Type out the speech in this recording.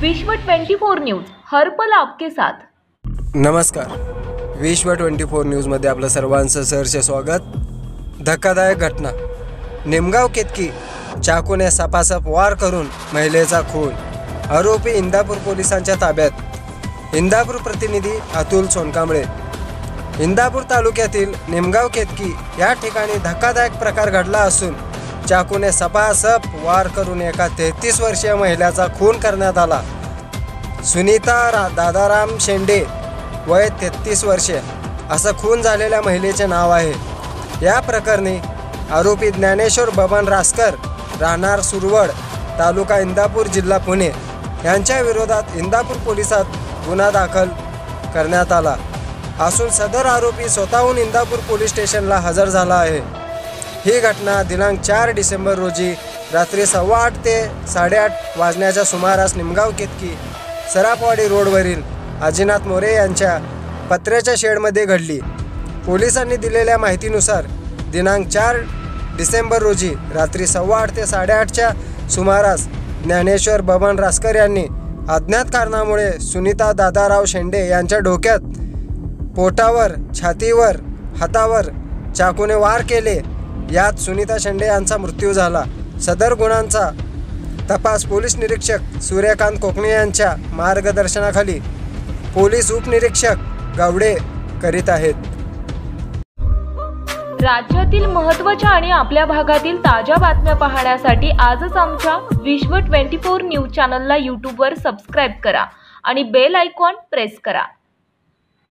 विश्व 24 न्यूज हर पल आपके साथ। नमस्कार, विश्व 24 न्यूजमध्ये आपलं सर्वांचं सहर्ष स्वागत। धक्कादायक घटना, निमगाव केतकी चाकूने सपासप वार करून महिलेचा खून, आरोपी इंदापूर पोलिसांच्या ताब्यात। इंदापूर प्रतिनिधी अतुल सोनकांबळे। इंदापूर तालुक्यातील निमगाव केतकी या ठिकाणी धक्कादायक प्रकार घडला असून चाकूने सपासप वार करून एका 33 वर्षीय महिलेचा खून करण्यात आला। सुनीता दादाराम शेंडे, वय 33 वर्षे असं खून झालेल्या महिलेचे नाव आहे। या प्रकरणी आरोपी ज्ञानेश्वर बबन रासकर, राहणार सुरवड, तालुका इंदापूर, जिल्हा पुणे यांच्या विरोधात इंदापूर पोलिसात गुन्हा दाखल करण्यात आला असून सदर आरोपी स्वतःहून इंदापूर पोलीस स्टेशनला हजर झाला आहे। ही घटना दिनांक 4 डिसेंबर रोजी रात्री 8:15 ते 8:30 वाजण्याच्या सुमारास निमगाव केतकी सराफवाडी रोडवरील अजिनाथ मोरे यांच्या पत्र्याच्या शेडमध्ये घडली। पोलिसांनी दिलेल्या माहितीनुसार दिनांक 4 डिसेंबर रोजी रात्री 8:15 ते 8:30च्या सुमारास ज्ञानेश्वर बबन रासकर यांनी अज्ञात कारणामुळे सुनीता दादाराव शेंडे यांच्या डोक्यात, पोटावर, छातीवर, हातावर चाकूने वार केले। यात सुनीता शेंडे यांचा मृत्यू झाला। सदर गुन्ह्यांचा तपास पोलीस निरीक्षक सूर्यकांत कोकणे यांच्या मार्गदर्शनाखाली पोलीस उपनिरीक्षक गावडे करीत आहेत। राज्यातील महत्त्वाच्या आणि आपल्या भागातील ताज्या बातम्या पाहण्यासाठी आजच आमच्या विश्व 24 न्यूज चॅनलला YouTube वर सबस्क्राइब करा आणि बेल आयकॉन प्रेस करा।